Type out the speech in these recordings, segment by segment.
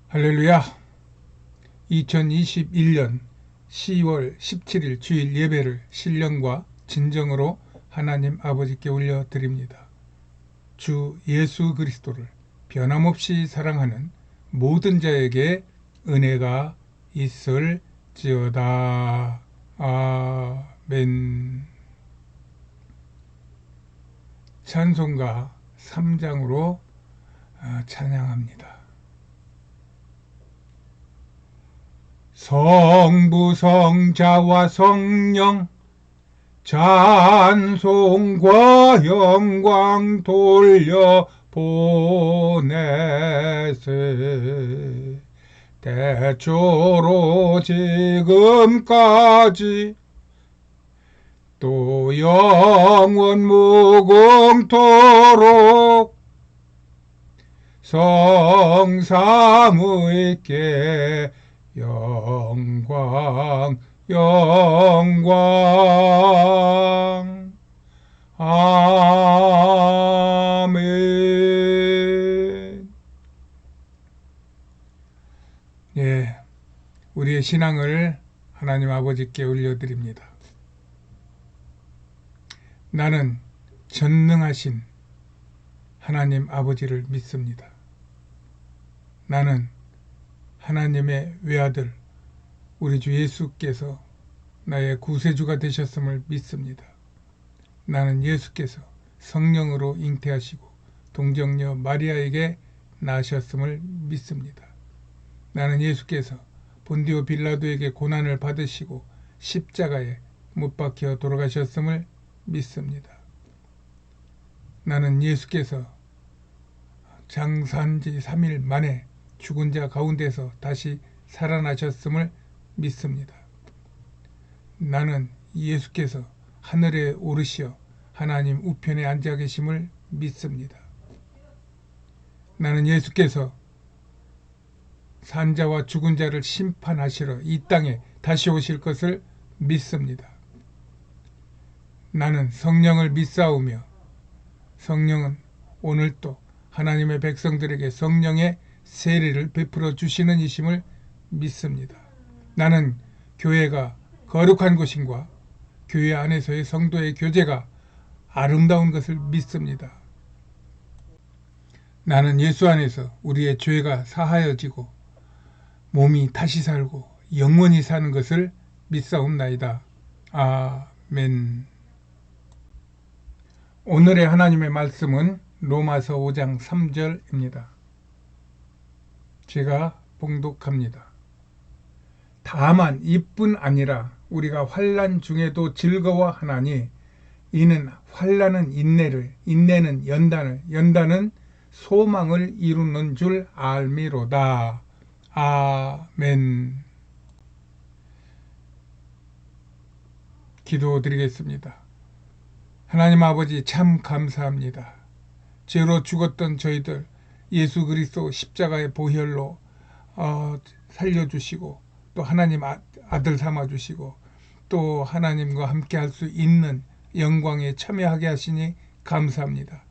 할렐루야. 2021년 10월 17일 주일 예배를 신령과 진정으로 하나님 아버지께 올려드립니다. 주 예수 그리스도를 변함없이 사랑하는 모든 자에게 은혜가 있을지어다. 아멘. 찬송가 3장으로 찬양합니다. 성부 성자와 성령 찬송과 영광 돌려 보내세. 대초로 지금까지 또 영원 무궁토록 성삼위께 영광 영광. 아멘. 예, 우리의 신앙을 하나님 아버지께 올려드립니다. 나는 전능하신 하나님 아버지를 믿습니다. 나는 하나님의 외아들 우리 주 예수께서 나의 구세주가 되셨음을 믿습니다. 나는 예수께서 성령으로 잉태하시고 동정녀 마리아에게 낳으셨음을 믿습니다. 나는 예수께서 본디오 빌라도에게 고난을 받으시고 십자가에 못 박혀 돌아가셨음을 믿습니다. 나는 예수께서 장사한 지 3일 만에 죽은 자 가운데서 다시 살아나셨음을 믿습니다. 나는 예수께서 하늘에 오르시어 하나님 우편에 앉아 계심을 믿습니다. 나는 예수께서 산자와 죽은 자를 심판하시러 이 땅에 다시 오실 것을 믿습니다. 나는 성령을 믿사오며 성령은 오늘도 하나님의 백성들에게 성령의 세례를 베풀어 주시는 이심을 믿습니다. 나는 교회가 거룩한 곳인과 교회 안에서의 성도의 교제가 아름다운 것을 믿습니다. 나는 예수 안에서 우리의 죄가 사하여지고 몸이 다시 살고 영원히 사는 것을 믿사옵나이다. 아멘. 오늘의 하나님의 말씀은 로마서 5장 3절입니다. 제가 봉독합니다. 다만 이뿐 아니라 우리가 환난 중에도 즐거워하나니 이는 환난은 인내를, 인내는 연단을, 연단은 소망을 이루는 줄 알미로다. 아멘. 기도드리겠습니다. 하나님 아버지 참 감사합니다. 죄로 죽었던 저희들 예수 그리스도 십자가의 보혈로 살려주시고 또 하나님 아들 삼아주시고 또 하나님과 함께 할 수 있는 영광에 참여하게 하시니 감사합니다.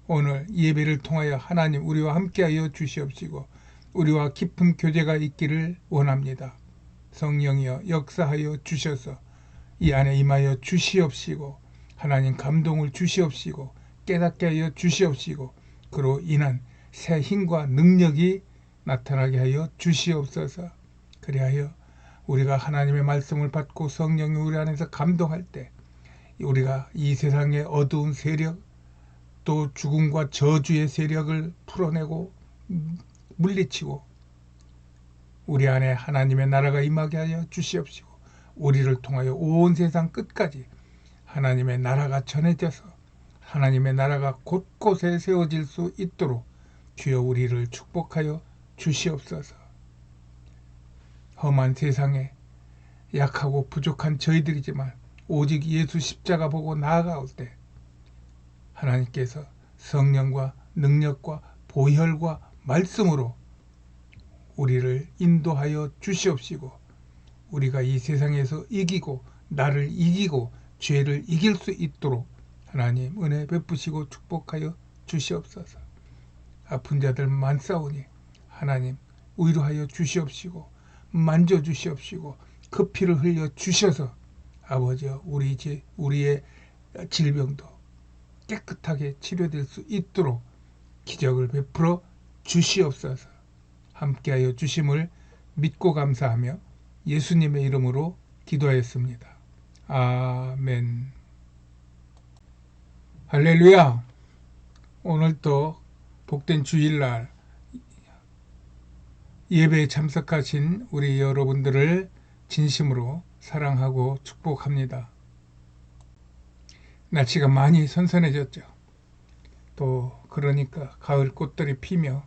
오늘 예배를 통하여 하나님 우리와 함께하여 주시옵시고 우리와 깊은 교제가 있기를 원합니다. 성령이여 역사하여 주셔서 이 안에 임하여 주시옵시고 하나님 감동을 주시옵시고 깨닫게 하여 주시옵시고 그로 인한 새 힘과 능력이 나타나게 하여 주시옵소서. 그리하여 우리가 하나님의 말씀을 받고 성령이 우리 안에서 감동할 때 우리가 이 세상의 어두운 세력 또 죽음과 저주의 세력을 풀어내고 물리치고 우리 안에 하나님의 나라가 임하게 하여 주시옵시고 우리를 통하여 온 세상 끝까지 하나님의 나라가 전해져서 하나님의 나라가 곳곳에 세워질 수 있도록 주여 우리를 축복하여 주시옵소서. 험한 세상에 약하고 부족한 저희들이지만 오직 예수 십자가 보고 나아가올 때 하나님께서 성령과 능력과 보혈과 말씀으로 우리를 인도하여 주시옵시고 우리가 이 세상에서 이기고 나를 이기고 죄를 이길 수 있도록 하나님 은혜 베푸시고 축복하여 주시옵소서. 아픈 자들 많사오니 하나님 위로하여 주시옵시고 만져주시옵시고 그 피를 흘려 주셔서 아버지 우리의 질병도 깨끗하게 치료될 수 있도록 기적을 베풀어 주시옵소서. 함께하여 주심을 믿고 감사하며 예수님의 이름으로 기도하였습니다. 아멘. 할렐루야. 오늘도 복된 주일날 예배에 참석하신 우리 여러분들을 진심으로 사랑하고 축복합니다. 날씨가 많이 선선해졌죠. 또 그러니까 가을 꽃들이 피며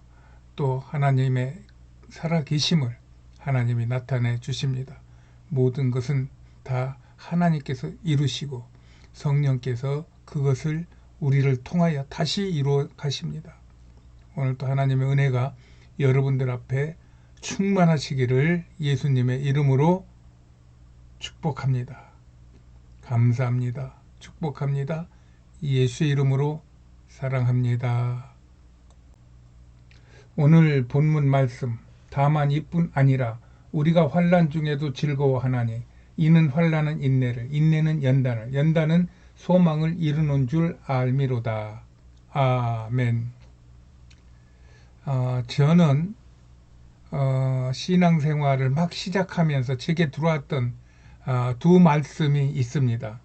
또 하나님의 살아계심을 하나님이 나타내 주십니다. 모든 것은 다 하나님께서 이루시고 성령께서 그것을 우리를 통하여 다시 이루어 가십니다. 오늘도 하나님의 은혜가 여러분들 앞에 충만하시기를 예수님의 이름으로 축복합니다. 감사합니다. 축복합니다. 예수의 이름으로 사랑합니다. 오늘 본문 말씀 다만 이뿐 아니라 우리가 환난 중에도 즐거워하나니 이는 환난은 인내를 인내는 연단을 연단은 소망을 이루는 줄 알미로다. 아멘. 저는 신앙생활을 막 시작하면서 제게 들어왔던 두 말씀이 있습니다.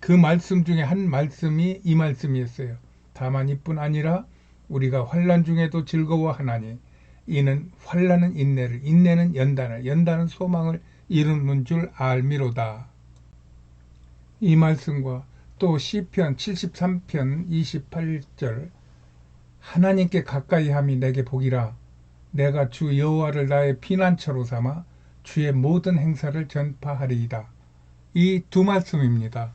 그 말씀 중에 한 말씀이 이 말씀이었어요. 다만 이뿐 아니라 우리가 환난 중에도 즐거워하나니 이는 환난은 인내를 인내는 연단을 연단은 소망을 이루는 줄 알미로다. 이 말씀과 또 시편 73편 28절 하나님께 가까이 함이 내게 복이라 내가 주 여호와를 나의 피난처로 삼아 주의 모든 행사를 전파하리이다. 이 두 말씀입니다.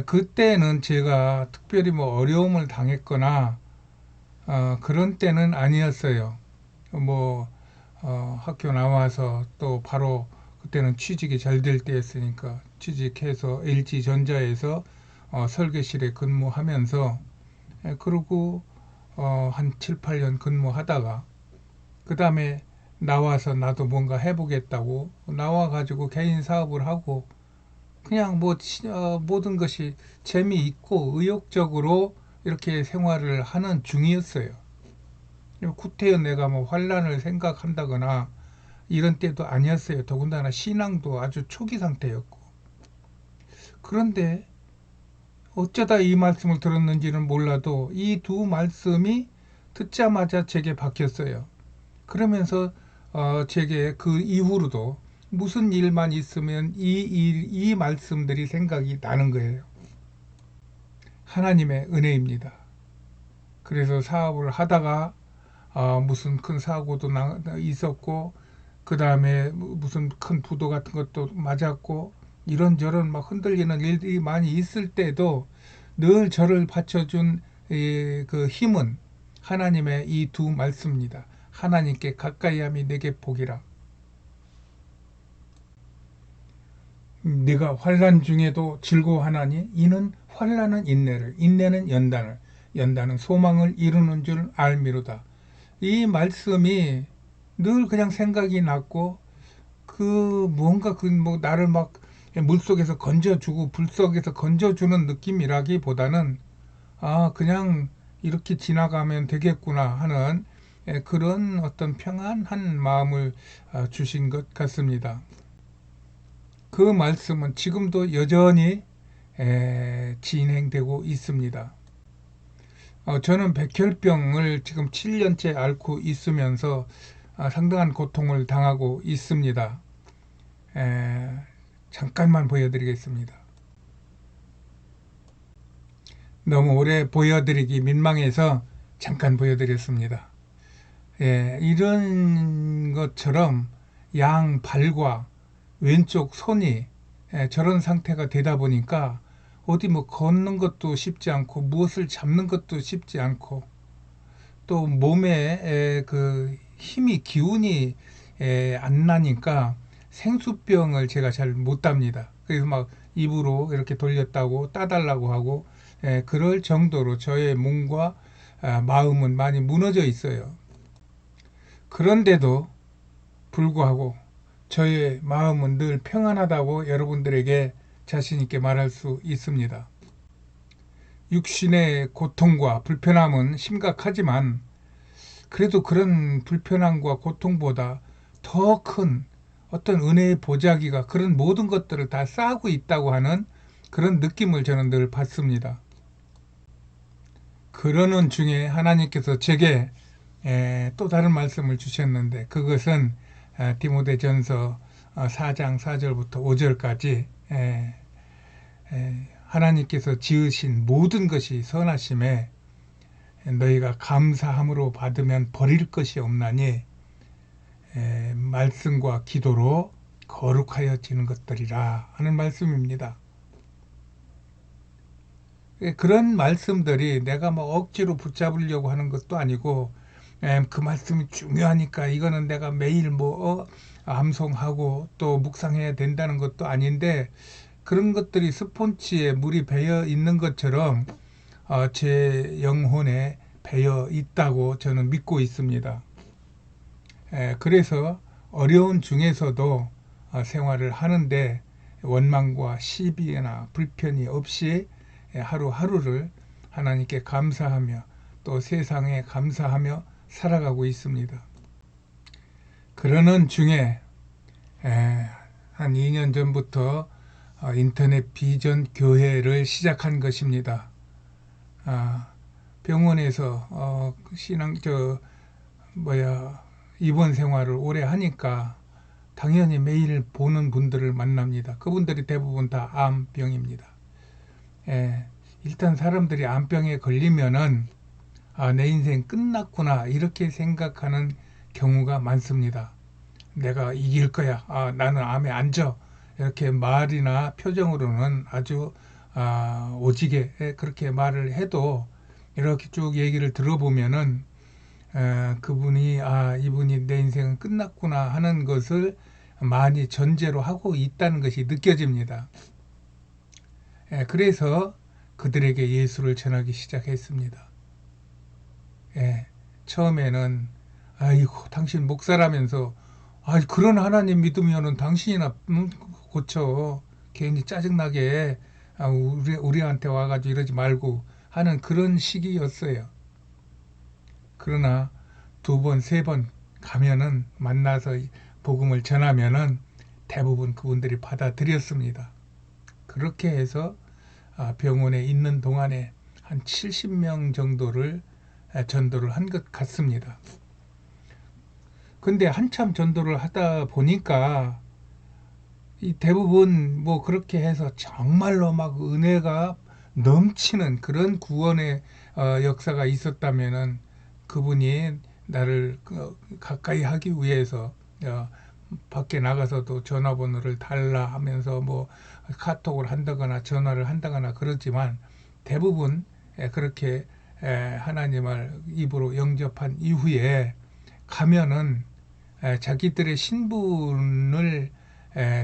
그때는 제가 특별히 어려움을 당했거나 그런 때는 아니었어요. 학교 나와서 또 바로 그때는 취직이 잘 될 때였으니까 취직해서 LG전자에서 설계실에 근무하면서 그러고 한 7, 8년 근무하다가 그 다음에 나와서 나도 뭔가 해보겠다고 나와가지고 개인 사업을 하고 그냥 모든 것이 재미있고 의욕적으로 이렇게 생활을 하는 중이었어요. 구태여 내가 환난을 생각한다거나 이런 때도 아니었어요. 더군다나 신앙도 아주 초기 상태였고. 그런데 어쩌다 이 말씀을 들었는지는 몰라도 이 두 말씀이 듣자마자 제게 박혔어요. 그러면서 제게 그 이후로도 무슨 일만 있으면 이 말씀들이 생각이 나는 거예요. 하나님의 은혜입니다. 그래서 사업을 하다가 무슨 큰 사고도 있었고 그 다음에 무슨 큰 부도 같은 것도 맞았고 이런저런 막 흔들리는 일들이 많이 있을 때도 늘 저를 받쳐준 그 힘은 하나님의 이 두 말씀입니다. 하나님께 가까이 함이 내게 복이라. 네가 환난 중에도 즐거워하나니 이는 환난은 인내를 인내는 연단을 연단은 소망을 이루는 줄 알미로다. 이 말씀이 늘 그냥 생각이 났고 뭔가 나를 막 물속에서 건져주고 불 속에서 건져주는 느낌이라기보다는 그냥 이렇게 지나가면 되겠구나 하는 그런 어떤 평안한 마음을 주신 것 같습니다. 그 말씀은 지금도 여전히 진행되고 있습니다. 저는 백혈병을 지금 7년째 앓고 있으면서 상당한 고통을 당하고 있습니다. 잠깐만 보여드리겠습니다. 너무 오래 보여드리기 민망해서 잠깐 보여드렸습니다. 이런 것처럼 양 발과 왼쪽 손이 저런 상태가 되다 보니까 어디 걷는 것도 쉽지 않고 무엇을 잡는 것도 쉽지 않고 또 몸에 그 힘이 기운이 안 나니까 생수병을 제가 잘 못 답니다. 그래서 막 입으로 이렇게 돌렸다고 따달라고 하고 그럴 정도로 저의 몸과 마음은 많이 무너져 있어요. 그런데도 불구하고 저의 마음은 늘 평안하다고 여러분들에게 자신 있게 말할 수 있습니다. 육신의 고통과 불편함은 심각하지만 그래도 그런 불편함과 고통보다 더 큰 어떤 은혜의 보자기가 그런 모든 것들을 다 쌓고 있다고 하는 그런 느낌을 저는 늘 받습니다. 그러는 중에 하나님께서 제게 또 다른 말씀을 주셨는데 그것은 디모데전서 4장 4절부터 5절까지 하나님께서 지으신 모든 것이 선하심에 너희가 감사함으로 받으면 버릴 것이 없나니 말씀과 기도로 거룩하여지는 것들이라 하는 말씀입니다. 그런 말씀들이 내가 뭐 억지로 붙잡으려고 하는 것도 아니고 그 말씀이 중요하니까 이거는 내가 매일 뭐 암송하고 또 묵상해야 된다는 것도 아닌데 그런 것들이 스폰지에 물이 배어 있는 것처럼 제 영혼에 배어 있다고 저는 믿고 있습니다. 그래서 어려운 중에서도 생활을 하는데 원망과 시비나 불편이 없이 하루하루를 하나님께 감사하며 또 세상에 감사하며 살아가고 있습니다. 그러는 중에 한 2년 전부터 인터넷 비전 교회를 시작한 것입니다. 병원에서 입원 생활을 오래 하니까 당연히 매일 보는 분들을 만납니다. 그분들이 대부분 다 암병입니다. 일단 사람들이 암병에 걸리면은 내 인생 끝났구나 이렇게 생각하는 경우가 많습니다. 내가 이길 거야. 나는 암에 안 져. 이렇게 말이나 표정으로는 아주 오지게 그렇게 말을 해도 이렇게 쭉 얘기를 들어보면은 그분이 이분이 내 인생은 끝났구나 하는 것을 많이 전제로 하고 있다는 것이 느껴집니다. 그래서 그들에게 예수를 전하기 시작했습니다. 처음에는 아이고 당신 목사라면서 그런 하나님 믿으면은 당신이나 고쳐 괜히 짜증나게 우리한테 와가지고 이러지 말고 하는 그런 시기였어요. 그러나 2번, 3번 가면은 만나서 복음을 전하면은 대부분 그분들이 받아들였습니다. 그렇게 해서 병원에 있는 동안에 한 70명 정도를 전도를 한 것 같습니다. 근데 한참 전도를 하다 보니까 이 대부분 뭐 그렇게 해서 정말로 막 은혜가 넘치는 그런 구원의 역사가 있었다면은 그분이 나를 가까이 하기 위해서 밖에 나가서도 전화번호를 달라 하면서 뭐 카톡을 한다거나 전화를 한다거나 그렇지만 대부분 그렇게 하나님을 입으로 영접한 이후에 가면은 자기들의 신분을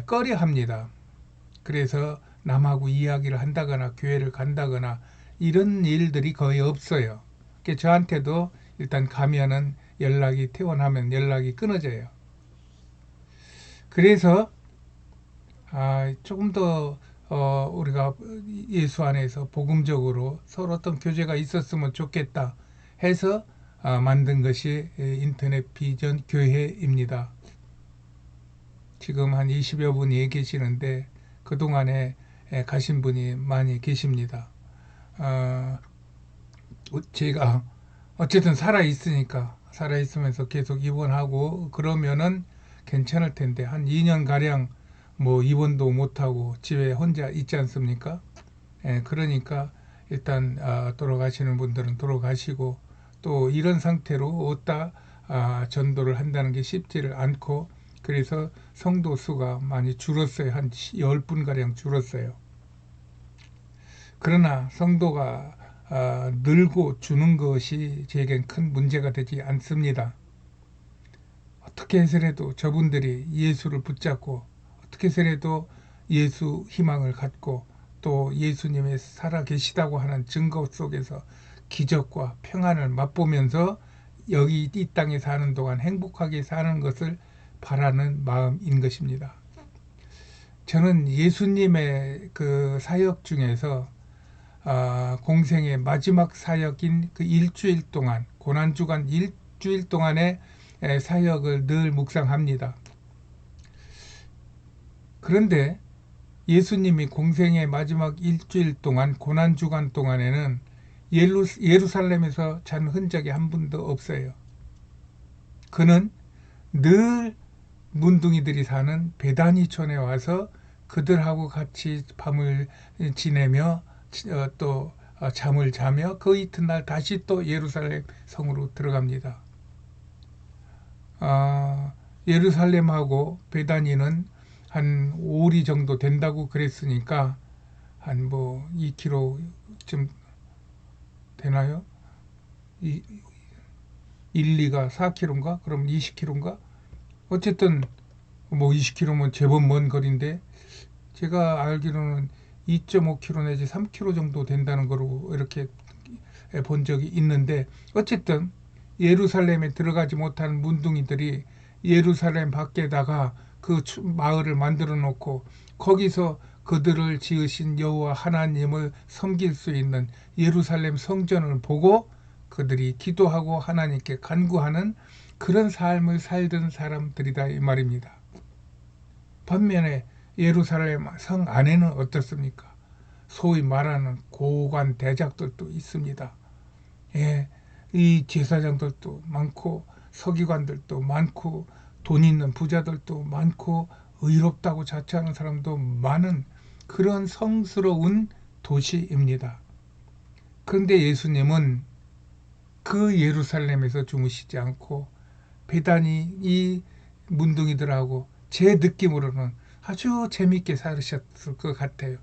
꺼려합니다. 그래서 남하고 이야기를 한다거나 교회를 간다거나 이런 일들이 거의 없어요. 저한테도 일단 가면은 연락이 퇴원하면 연락이 끊어져요. 그래서 조금 더 우리가 예수 안에서 복음적으로 서로 어떤 교제가 있었으면 좋겠다 해서 만든 것이 인터넷 비전 교회입니다. 지금 한 20여 분이 계시는데 그동안에 가신 분이 많이 계십니다. 제가 어쨌든 살아있으면서 계속 입원하고 그러면은 괜찮을 텐데 한 2년가량 뭐 입원도 못하고 집에 혼자 있지 않습니까? 그러니까 일단 돌아가시는 분들은 돌아가시고 또 이런 상태로 어디다 전도를 한다는 게 쉽지를 않고 그래서 성도 수가 많이 줄었어요. 한 10분가량 줄었어요. 그러나 성도가 늘고 주는 것이 제겐 큰 문제가 되지 않습니다. 어떻게 해서라도 저분들이 예수를 붙잡고 어떻게 해서라도 예수 희망을 갖고 또 예수님이 살아계시다고 하는 증거 속에서 기적과 평안을 맛보면서 여기 이 땅에 사는 동안 행복하게 사는 것을 바라는 마음인 것입니다. 저는 예수님의 그 사역 중에서 공생의 마지막 사역인 그 일주일 동안, 고난주간 일주일 동안의 사역을 늘 묵상합니다. 그런데 예수님이 공생의 마지막 일주일 동안, 고난주간 동안에는 예루살렘에서 잔 흔적이 한 분도 없어요. 그는 늘 문둥이들이 사는 베다니촌에 와서 그들하고 같이 밤을 지내며 또 잠을 자며 그 이튿날 다시 또 예루살렘 성으로 들어갑니다. 예루살렘하고 베다니는 한 5리 정도 된다고 그랬으니까 한 뭐 2km쯤 되나요? 1, 2가 4km인가? 그럼 20km인가? 어쨌든 뭐 20km면 제법 먼 거리인데 제가 알기로는 2.5km 내지 3km 정도 된다는 거로 이렇게 본 적이 있는데, 어쨌든 예루살렘에 들어가지 못한 문둥이들이 예루살렘 밖에다가 그 마을을 만들어 놓고 거기서 그들을 지으신 여호와 하나님을 섬길 수 있는 예루살렘 성전을 보고 그들이 기도하고 하나님께 간구하는 그런 삶을 살던 사람들이다 이 말입니다. 반면에 예루살렘 성 안에는 어떻습니까? 소위 말하는 고관 대작들도 있습니다. 예, 이 제사장들도 많고 서기관들도 많고 돈 있는 부자들도 많고 의롭다고 자처하는 사람도 많은 그런 성스러운 도시입니다. 그런데 예수님은 그 예루살렘에서 주무시지 않고 베다니 이 문둥이들하고 제 느낌으로는 아주 재밌게 살으셨을 것 같아요.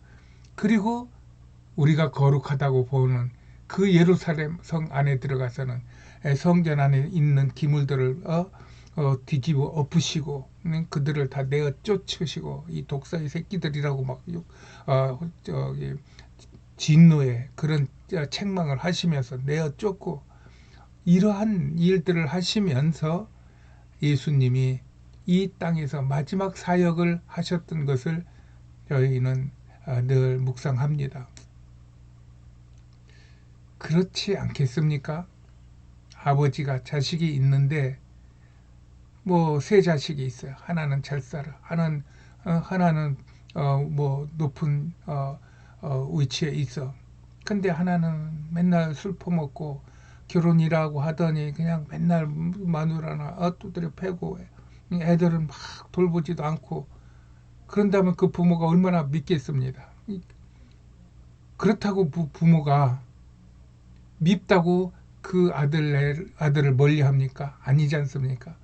그리고 우리가 거룩하다고 보는 그 예루살렘 성 안에 들어가서는 성전 안에 있는 기물들을 뒤집어 엎으시고 그들을 다 내어 쫓으시고 이 독사의 새끼들이라고 막 진노의 그런 책망을 하시면서 내어 쫓고 이러한 일들을 하시면서 예수님이 이 땅에서 마지막 사역을 하셨던 것을 저희는 늘 묵상합니다. 그렇지 않겠습니까? 아버지가 자식이 있는데 뭐 세 자식이 있어요. 하나는 잘 살아, 하나는 뭐 높은 위치에 있어. 근데 하나는 맨날 술 퍼먹고 결혼이라고 하더니 그냥 맨날 마누라나 두드려 패고 애들은 막 돌보지도 않고, 그런다면 그 부모가 얼마나 믿겠습니다. 그렇다고 부모가 밉다고 그 아들을 멀리 합니까? 아니지 않습니까?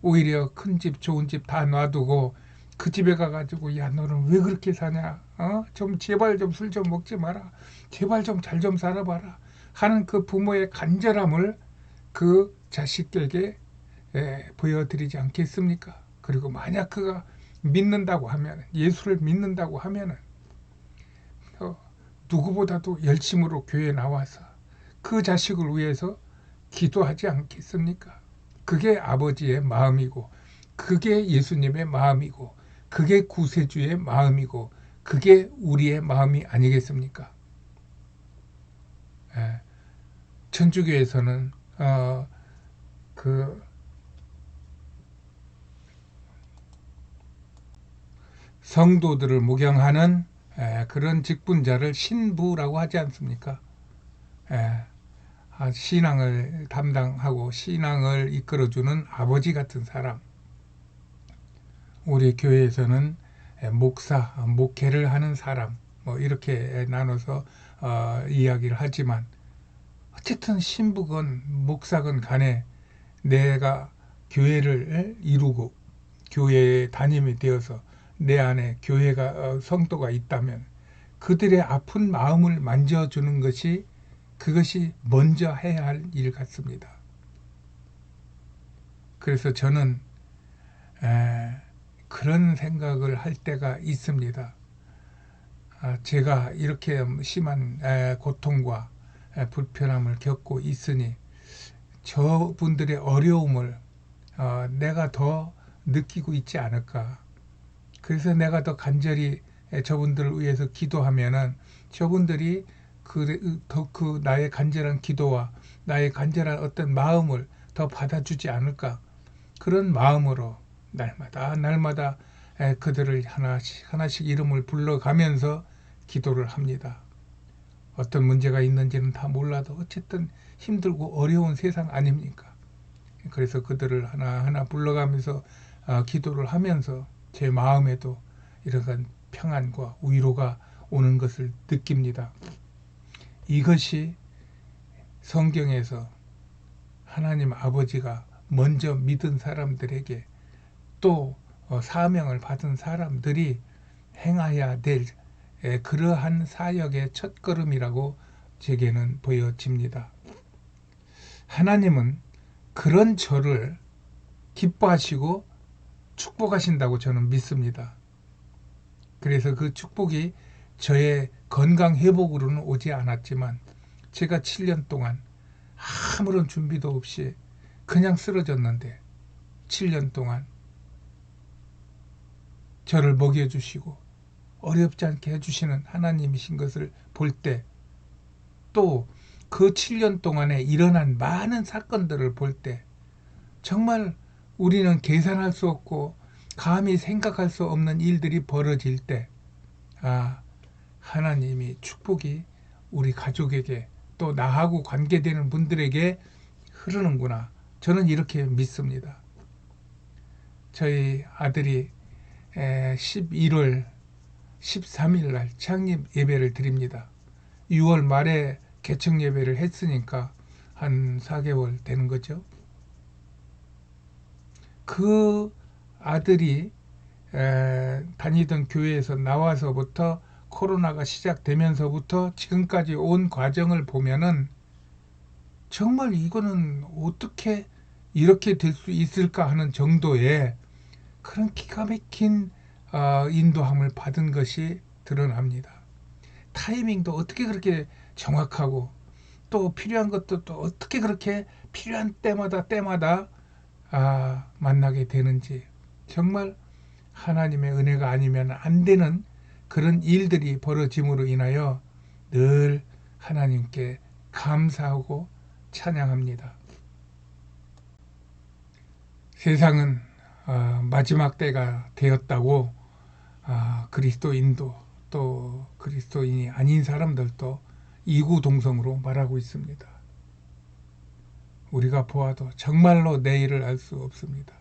오히려 큰 집 좋은 집 다 놔두고 그 집에 가가지고 야 너는 왜 그렇게 사냐, 좀 제발 좀 술 좀 먹지 마라, 제발 좀 잘 좀 살아봐라 하는 그 부모의 간절함을 그 자식들에게 보여드리지 않겠습니까? 그리고 만약 그가 믿는다고 하면, 예수를 믿는다고 하면 누구보다도 열심으로 교회에 나와서 그 자식을 위해서 기도하지 않겠습니까? 그게 아버지의 마음이고, 그게 예수님의 마음이고, 그게 구세주의 마음이고, 그게 우리의 마음이 아니겠습니까? 천주교에서는 그 성도들을 목양하는 그런 직분자를 신부라고 하지 않습니까? 신앙을 담당하고 신앙을 이끌어주는 아버지 같은 사람. 우리 교회에서는 목사, 목회를 하는 사람, 뭐 이렇게 나눠서 이야기를 하지만, 어쨌든 신부건 목사건 간에 내가 교회를 이루고 교회에 담임이 되어서 내 안에 교회가 성도가 있다면 그들의 아픈 마음을 만져주는 것이, 그것이 먼저 해야 할 일 같습니다. 그래서 저는 그런 생각을 할 때가 있습니다. 제가 이렇게 심한 고통과 불편함을 겪고 있으니 저분들의 어려움을 내가 더 느끼고 있지 않을까. 그래서 내가 더 간절히 저분들을 위해서 기도하면은 저분들이 그 나의 간절한 기도와 나의 간절한 어떤 마음을 더 받아주지 않을까. 그런 마음으로 날마다 그들을 하나씩 이름을 불러가면서 기도를 합니다. 어떤 문제가 있는지는 다 몰라도 어쨌든 힘들고 어려운 세상 아닙니까? 그래서 그들을 하나하나 불러가면서 기도를 하면서 제 마음에도 이러한 평안과 위로가 오는 것을 느낍니다. 이것이 성경에서 하나님 아버지가 먼저 믿은 사람들에게 또 사명을 받은 사람들이 행해야 될 그러한 사역의 첫걸음이라고 제게는 보여집니다. 하나님은 그런 저를 기뻐하시고 축복하신다고 저는 믿습니다. 그래서 그 축복이 저의 건강 회복으로는 오지 않았지만 제가 7년 동안 아무런 준비도 없이 그냥 쓰러졌는데 7년 동안 저를 먹여주시고 어렵지 않게 해주시는 하나님이신 것을 볼 때, 또 그 7년 동안에 일어난 많은 사건들을 볼 때 정말 우리는 계산할 수 없고 감히 생각할 수 없는 일들이 벌어질 때 하나님이 축복이 우리 가족에게 또 나하고 관계되는 분들에게 흐르는구나. 저는 이렇게 믿습니다. 저희 아들이 11월 13일 날 창립 예배를 드립니다. 6월 말에 개척 예배를 했으니까 한 4개월 되는 거죠. 그 아들이 다니던 교회에서 나와서부터 코로나가 시작되면서부터 지금까지 온 과정을 보면은 정말 이거는 어떻게 이렇게 될 수 있을까 하는 정도의 그런 기가 막힌 인도함을 받은 것이 드러납니다. 타이밍도 어떻게 그렇게 정확하고 또 필요한 것도 또 어떻게 그렇게 필요한 때마다 만나게 되는지 정말 하나님의 은혜가 아니면 안 되는 그런 일들이 벌어짐으로 인하여 늘 하나님께 감사하고 찬양합니다. 세상은 마지막 때가 되었다고 그리스도인도 또 그리스도인이 아닌 사람들도 이구동성으로 말하고 있습니다. 우리가 보아도 정말로 내일을 알 수 없습니다.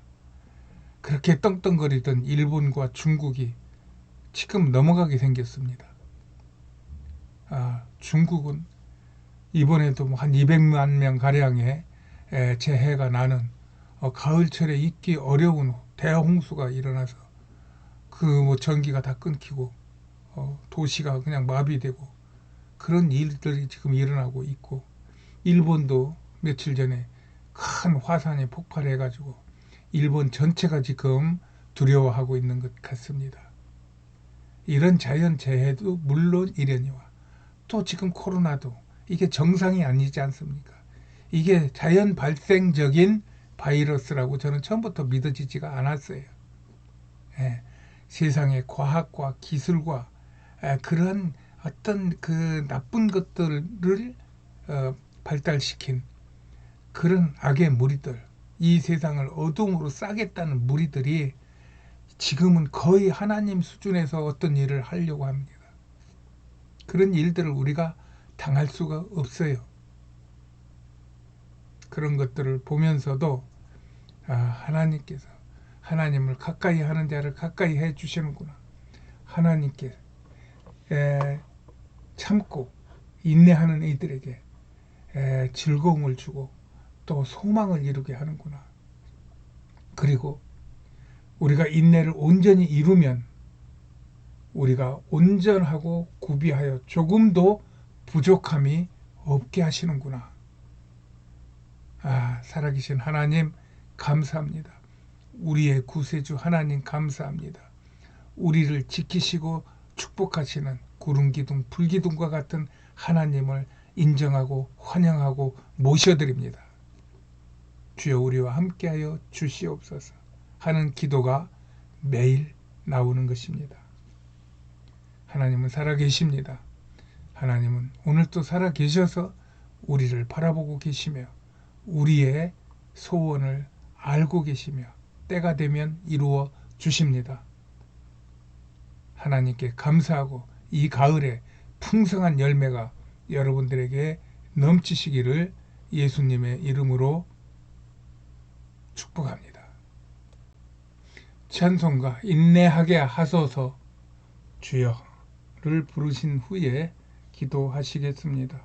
그렇게 떵떵거리던 일본과 중국이 지금 넘어가게 생겼습니다. 중국은 이번에도 한 200만 명 가량의 재해가 나는 가을철에 있기 어려운 대홍수가 일어나서 그 전기가 다 끊기고 도시가 그냥 마비되고 그런 일들이 지금 일어나고 있고, 일본도 며칠 전에 큰 화산이 폭발해가지고 일본 전체가 지금 두려워하고 있는 것 같습니다. 이런 자연재해도 물론 이려니와 또 지금 코로나도 이게 정상이 아니지 않습니까? 이게 자연 발생적인 바이러스라고 저는 처음부터 믿어지지가 않았어요. 세상의 과학과 기술과 그런 어떤 그 나쁜 것들을 발달시킨 그런 악의 무리들, 이 세상을 어둠으로 싸겠다는 무리들이 지금은 거의 하나님 수준에서 어떤 일을 하려고 합니다. 그런 일들을 우리가 당할 수가 없어요. 그런 것들을 보면서도 하나님께서 하나님을 가까이 하는 자를 가까이 해 주시는구나. 하나님께 참고 인내하는 이들에게 즐거움을 주고 또 소망을 이루게 하는구나. 그리고 우리가 인내를 온전히 이루면 우리가 온전하고 구비하여 조금도 부족함이 없게 하시는구나. 살아계신 하나님 감사합니다. 우리의 구세주 하나님 감사합니다. 우리를 지키시고 축복하시는 구름기둥 불기둥과 같은 하나님을 인정하고 환영하고 모셔드립니다. 주여 우리와 함께하여 주시옵소서 하는 기도가 매일 나오는 것입니다. 하나님은 살아계십니다. 하나님은 오늘도 살아계셔서 우리를 바라보고 계시며 우리의 소원을 알고 계시며 때가 되면 이루어 주십니다. 하나님께 감사하고 이 가을에 풍성한 열매가 여러분들에게 넘치시기를 예수님의 이름으로 축복합니다. 찬송가 인내하게 하소서 주여를 부르신 후에 기도하시겠습니다.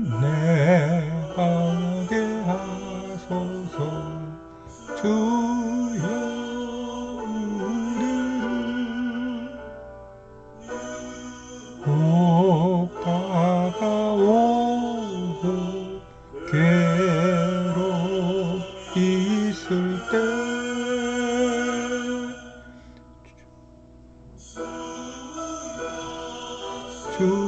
인내하게 하소서 주여 우리를 꼭 다가오고 괴롭있을 때 주여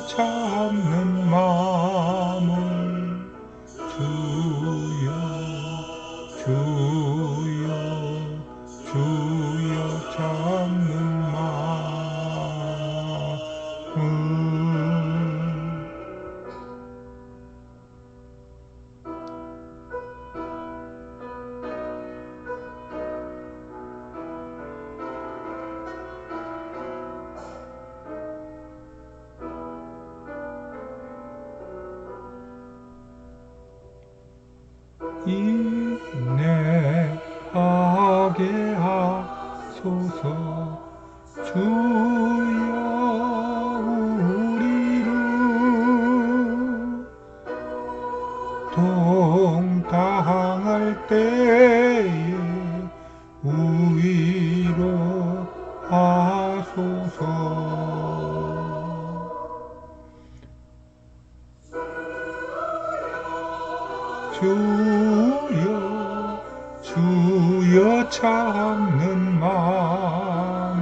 참는 마음을 주여 참는 마음을 인내하게 하소서 주여 우리를 동당할 때에 위로 하소서 주여 참는 마음을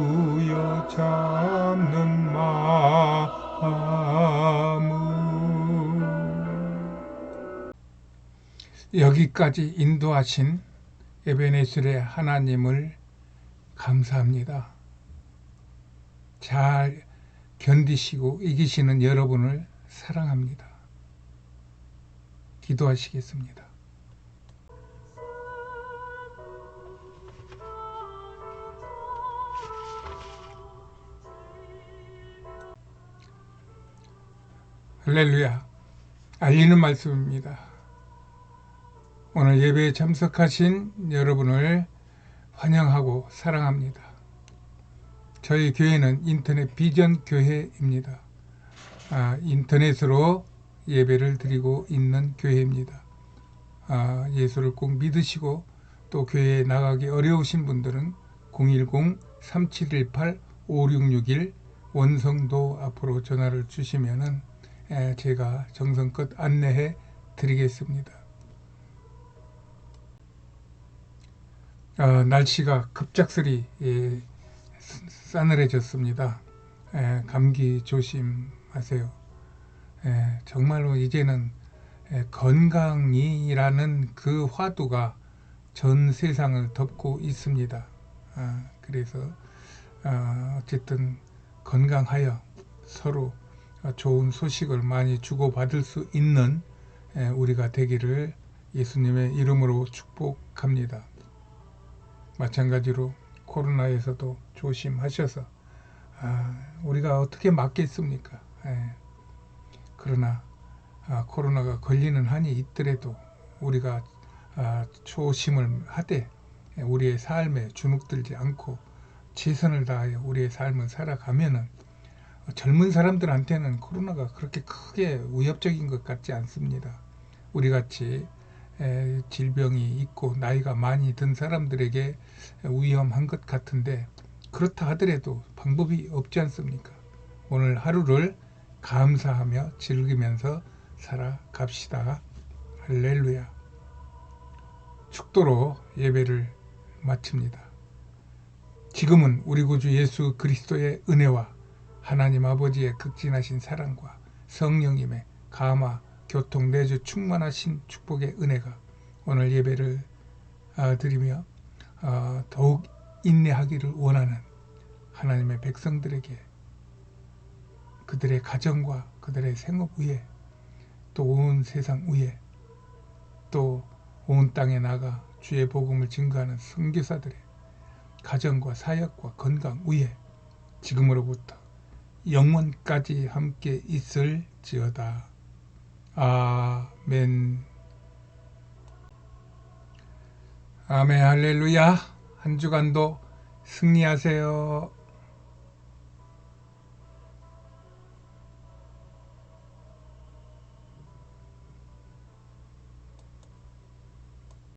주여 참는 마음을 여기까지 인도하신 에베네셀의 하나님을 감사합니다. 잘 견디시고 이기시는 여러분을 사랑합니다. 기도하시겠습니다. 할렐루야. 알리는 말씀입니다. 오늘 예배에 참석하신 여러분을 환영하고 사랑합니다. 저희 교회는 인터넷 비전 교회입니다. 인터넷으로 예배를 드리고 있는 교회입니다. 예수를 꼭 믿으시고 또 교회에 나가기 어려우신 분들은 010-3718-5661 원성도 앞으로 전화를 주시면은 제가 정성껏 안내해 드리겠습니다. 날씨가 급작스레 싸늘해졌습니다. 감기 조심하세요. 정말로 이제는 건강이라는 그 화두가 전 세상을 덮고 있습니다. 그래서 어쨌든 건강하여 서로 좋은 소식을 많이 주고받을 수 있는 우리가 되기를 예수님의 이름으로 축복합니다. 마찬가지로 코로나에서도 조심하셔서 우리가 어떻게 막겠습니까? 그러나 코로나가 걸리는 한이 있더라도 우리가 조심을 하되 우리의 삶에 주눅들지 않고 최선을 다하여 우리의 삶을 살아가면은 젊은 사람들한테는 코로나가 그렇게 크게 위협적인 것 같지 않습니다. 우리같이 질병이 있고 나이가 많이 든 사람들에게 위험한 것 같은데 그렇다 하더라도 방법이 없지 않습니까? 오늘 하루를 감사하며 즐기면서 살아갑시다. 할렐루야. 축도로 예배를 마칩니다. 지금은 우리 구주 예수 그리스도의 은혜와 하나님 아버지의 극진하신 사랑과 성령님의 감화, 교통, 내주 충만하신 축복의 은혜가 오늘 예배를 드리며 더욱 인내하기를 원하는 하나님의 백성들에게 그들의 가정과 그들의 생업 위에 또 온 세상 위에 또 온 땅에 나가 주의 복음을 증거하는 선교사들의 가정과 사역과 건강 위에 지금으로부터 영원까지 함께 있을지어다. 아멘. 아멘. 할렐루야. 한 주간도 승리하세요.